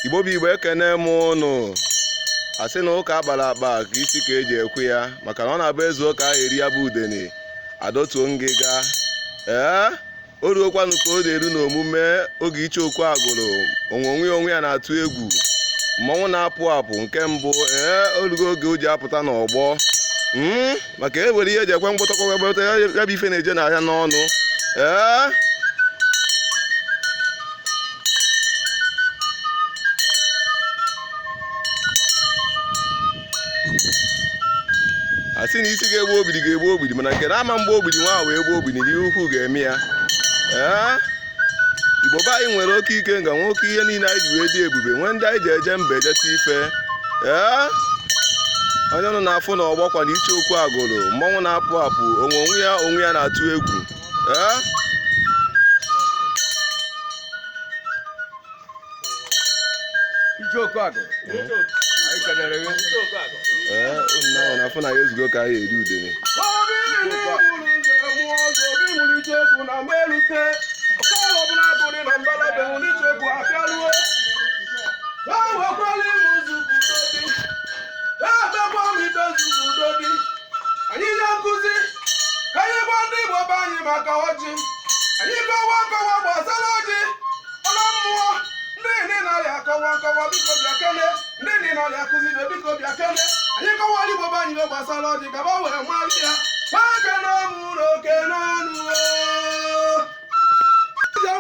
Igbo bụ Igbo ekene m ụnụ. Asị na ụka agbara akpa ka isi ka eji ekwu ya maka na ọ na-abụ ezu ụka eri ya bụ udene adọtuo ngịga. O ruokwanụ ka ọ na-eru n'omume oge iche okwu agụrụ onwe ya na-atụ egwu mmọnwụ na-apụ apụ nke mbụ o rugo oge o ji apụta n'ọgbọ maka e nwere ihe eji ekwe mgbọtọkwa ya bụ ife na-eje n'ahịa n'ọnụ. Asị na isi ga-egbu ogbidi mana nke na-ama mgbe ogbidi nwa ahụ wee gbuo ogbidi n'ihe ukwu ga-eme ya. Igbo be anyị nwere oke ike nga nwoke ihe niile anyị ji wee dị ebube nwee ndị anyị ji eje mba ejeta ife. Onye nọ n'afọ na ọgbakwa na iche okwu agụrụ mmọnwụ na-apụ apụ onwe ya na-atụ egwu. N'afọ na ya ezugo ka anyị eri udene. Anyị na-akụzi ka anyị gwa ndị Igbo be anyị maka ọjị. Anyị kọwa gbasara ọjị ọla mmụọ. Ndị na-arịa akọwa biko bịa kele. Ndị na-arịa akụzi biko bịa kele. Anyị kọwara Igbo be anyị gbasara ọjị ka ba wee mara ya. Aka n'ọmụ n'oke n'ọnụ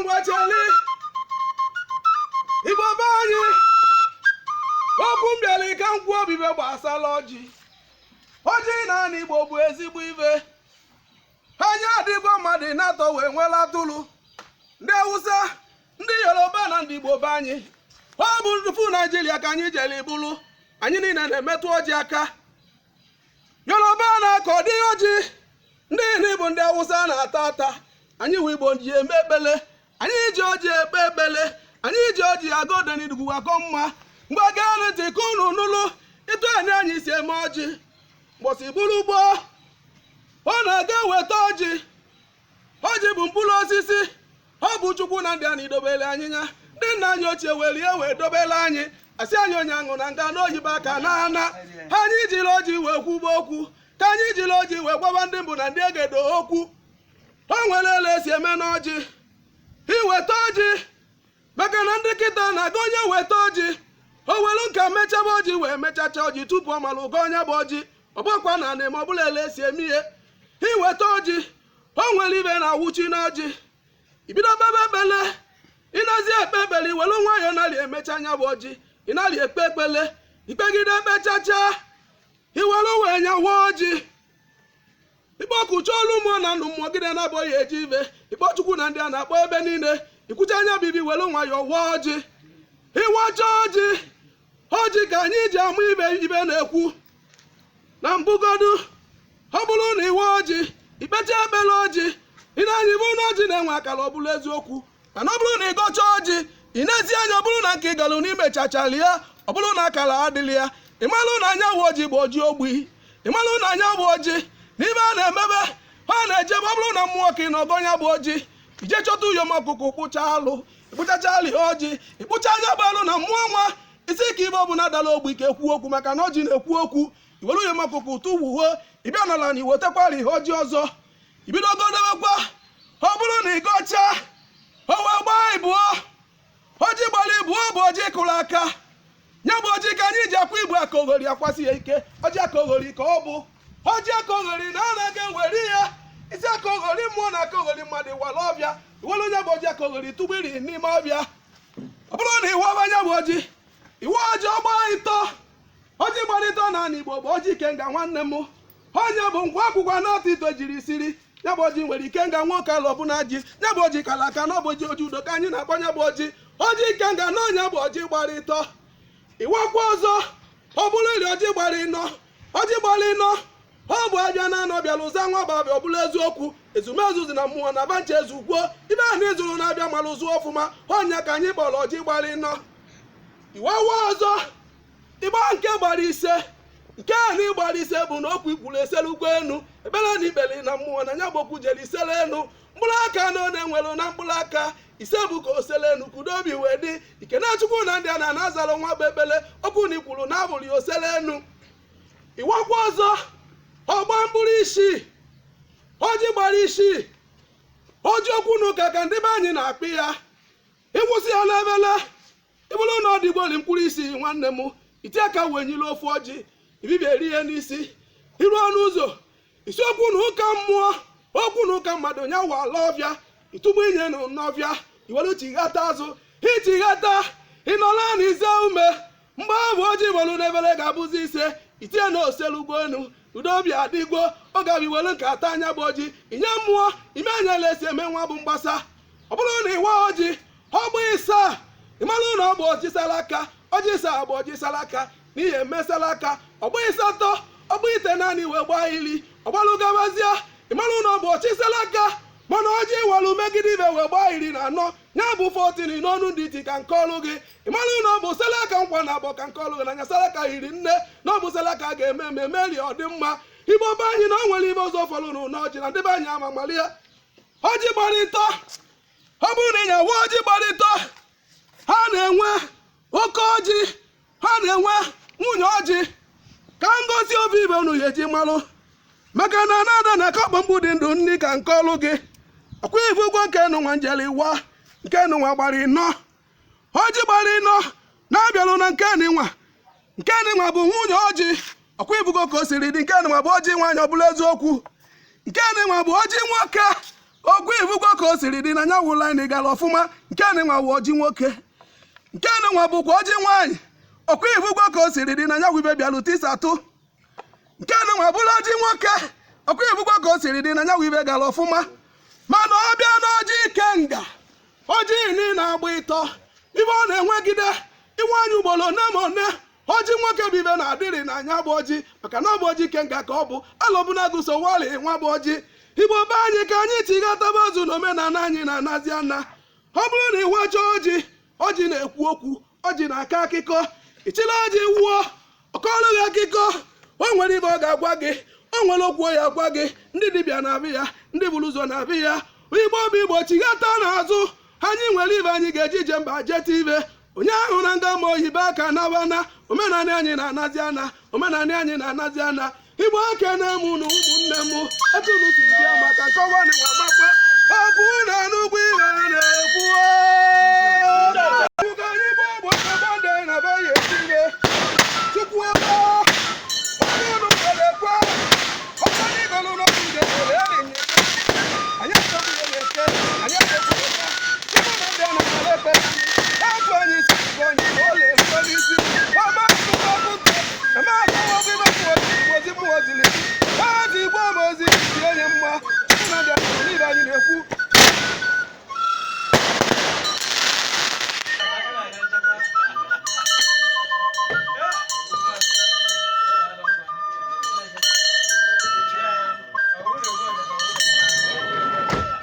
ngwachali Igbo be anyị okwu mbịara ka m kwuo obibe gbasara ọjị. Ọjị naanị Igbo bụ ezigbo ibe. Anyị adịgo mmadụ na-atọ wee nwela atụrụ. Ndị Hausa, ndị Yoruba na ndị Igbo be anyị. Ọ bụ ndufu Naijiria ka anyị jere bụrụ. Anyị niile na-emetụ ọjị aka. Yoruba na-akọ dị ọjị. Ndị Igbo ndị Hausa na-ata ata. Anyị wụ Igbo ji eme ekpele. Anyị ji ọjị ekpe ekpele. Anyị ji ọjị aga odenigwu akọ mma. Mgbe gaa ntị ka unu nụlụ ịtụ enye anyị si eme ọjị. Mgbọsị bụrụ ugbo ọ na-aga weta ọjị. Ọjị bụ mkpụrụ osisi. Ọ bụ Chukwu na ndị anyị dobere anyị ya. Ndị nna anyị ochie were ihe wee dobere anyị. Asị anyị onye aṅụ na nga n'oyibo aka na-ana. Anyị jiri ọjị wee kwuba okwu. Ka anyị jiri ọjị wee gwaba ndị mbụ na ndị egedo okwu. O nwere ele esi eme n'ọjị. Iweta ọjị maka na ndị kịta na-aga onye weta ọjị. O welu nka mechaba ọjị wee mechacha ọjị tupu ọ mara ụga onye bụ ọjị. Ọ bụkwa na na-eme ọbụla ele esi eme ihe. Iweta ọjị o nwere ibe na-awụchi n'ọjị. Ibido bebe ekpele ịnazi ekpe ekpele iwelu nwayọọ narị emecha anya bụ ọjị. Ị narị ekpe ekpele ikpegide ekpechacha iwelu wee nyawa ọjị. Ikpọkụcha olu mmụọ na ndụ mmụọ gide na-abụghị eji ibe. Ikpọ Chukwu na ndị a na-akpọ ebe niile. Ikwucha anya bibi welu nwayọọ wa ọjị. Iwacha ọjị ọjị ka anyị ji amụ ibe na-ekwu. Na mbugodu ọ bụrụ na iwe ọjị ikpecha ekpele ọjị ị na-anyị bụ na ọjị na-enwe akara ọ bụrụ eziokwu. Mana ọ bụrụ na ịgọcha ọjị ị na-ezi anya ọ bụrụ na nke ịgalụ n'ime chachara ya ọ bụrụ na akara adịghị ya ịmalụ na anya bụ ọjị bụ ọjị ogbi. Ịmalụ na anya bụ ọjị n'ime a na-emebe ha na-ejebe ọ bụrụ na mmụọ ka ị nọgọ ya bụ ọjị ije chọta uyom ọkụkụ kpụcha alụ ịkpụchacha alị ọjị ịkpụcha anya bụ alụ na mmụọ nwa isi ka ibe ọbụla dara ogbi ka ekwu okwu maka na ọjị na-ekwu okwu. Iwere uyom ọkụkụ tụwuo ịbịa n'ala na iwetekwara ihe ọjị ọzọ ibido godebekwa. Ọ bụrụ na ị gọcha o wee gbaa ịbụọ ọjị gbara ịbụọ bụ ọjị kụrụ aka. Nya bụ ọjị ka anyị ji akwa igbu aka oghori akwasị ya ike. Ọjị aka oghori ka ọ bụ ọjị aka oghori na a na-aga ewere ya isi aka oghori mmụọ na aka oghori mmadụ wara ọbịa iwere onye bụ ọjị aka oghori tụgbu iri n'ime ọbịa. Ọ bụrụ na iwe ọba nya bụ ọjị iwe ọjị ọgba ịtọ. Ọjị gbara ịtọ na ala Igbo bụ ọjị kenga nwanne m. Onye bụ ngwa akwụkwọ na-atọ ito jiri siri. Ya bụ ọjị nwere ike nga nwoke ala ọbụna ji. Ya bụ ọjị kala aka na ọ bụ ọjị udo ka anyị na-akpọ ya bụ ọjị. Ọjị kenga na onye bụ ọjị gbara ịtọ. Iwekwa ọzọ ọ bụrụ iri ọjị gbara ịnọ. Ọjị gbara ịnọ ọ bụ abịa na anọ bịara ụza nwa babịa ọbụla eziokwu ezumezu dị na mmụọ na bancha ezukwuo ibe a na-ezuru na-abịa mara ụzụ ọfụma. Ọnya ka anyị kpọrọ ọjị gbara ịnọ. Iwewa ọzọ ịgba nke gbara ise. Nke a na ịgbara ise bụ na okwu ikwuru esere ugwu enu ekpere na ikpere na mmụọ na nya bụ okwu jere isere enu. mkpụrụ aka na one nwere na mkpụrụ aka ise bụ ka oselenu kudobi wee dị Ikenechukwu na ndị a na-azalụ nwa bebele okwu na ikwuru na abụrụ ya oselenu iwakwa ọzọ ọgba mkpụrụ isi ọjị gbara isi ọjị okwu na ụka ka ndị be anyị na-akpị ya ịkwụsị ya n'ebele ịbụrụ na ọ dịgboli mkpụrụ isi nwanne m iti aka wenyere ofu ọjị ibibi eri ihe n'isi iru ọnụ ụzọ isiokwu na ụka mmụọ okwu na ụka mmadụ nya wa ala ọbịa ịtụgbu inye n'ọbịa iwere chighata azụ ichighata ịnọla na ize ume mgbe ahụ ọjị iwelu n'ebele ga-abụzi ise itinye na oselugbo enu udobi adịgbo ọ ga-abiwelu nke ata anya bụ ọjị inye mmụọ ime anyala esi eme nwa bụ mgbasa ọ bụrụ na ịwa ọjị ọgbụ ịsa ịmalụ na ọ bụ ọjị salaka ọjị ịsa bụ ọjị salaka n'ihi emesalaka ọgbụ ịsatọ ọgbụ ite naanị wee gbaa iri ọgbalụ gabazịa ịmalụ na ọ bụ ọchị salaka mana ọjị iwelu megide ibe wee gbaa iri na anọ ya bụ 14 n'ọnụ ndị iti ka nke ọlụ gị ịmalụ na ọ bụ salaka nkwa na abọ ka nke ọlụ gị na anya salaka iri nne na ọ bụ salaka ga-eme eme meri ọ dị mma igbo be anyị na o nwere ibe ọzọ fọlụrụ na ọjị na ndị be anyị ama malia ọjị gbara ịtọ ọ bụrụ na ịnyawa ọjị gbara ịtọ ha na-enwe oke ọjị ha na-enwe nwunye ọjị ka ngozi obi ibe unu ya eji malụ maka na na-ada na akọkpọ mgbu dị ndụ nni ka nke ọlụ gị ọkwa ibu ụgwọ nke nụnwa njeli wa nke nụnwa gbara ịnọ ọjị gbara ịnọ na-abịalụ na nke nịnwa bụ nwunye ọjị ọkwa ibugo ka o siri dị nke nịnwa bụ ọjị nwaanyị ọbụla eziokwu nke nịnwa bụ ọjị nwoke okwu ibugo ka o siri dị na nya wụla anyị gara ọfụma nke nịnwa bụ ọjị nwoke nke nịnwa bụkwa ọjị nwaanyị ọkwa ibugo ka o siri dị na nya wibe bịalụ tisatụ nke nịnwa bụla ọjị nwoke ọkwa ibugo ka o siri dị na nya wibe gara ọfụma mana ọ bịa na ọjị ikenga ọjị iri na-agba ịtọ ibe ọ na-enwegide iwe anyị ugboro nne ma one ọjị nwoke bụ ibe na-adịrị na anya bụ ọjị maka na ọ bụ ọjị ikenga ka ọ bụ alọbụnaguso wali nwa bụ ọjị igbo be anyị ka anyị tigataba ozu na omenala anyị na-anazi ana ọ bụrụ na iwecha ọjị na-ekwu okwu ọjị na-aka akụkọ ichila ọjị wuo ọkọlụ gị akụkọ o nwere ibe ọ ga-agwa gị o nwere okwu ya agwa gị ndị dibịa na-abịa ya ndị buru ụzọ na-abịa ya igbo bụ igbo chighata n'azụ anyị nwere ibe anyị ga-eji ije mba jeta ibe onye ahụ na nga ma oyibe aka nabana omenala anyị na-anazi ana omenala anyị na-anazi ana igbo aka na-emu na ụmụnne m etunu si bịa maka nkọwa na ịwa makwa ọ bụ na n'ugwu ibe na-ekwu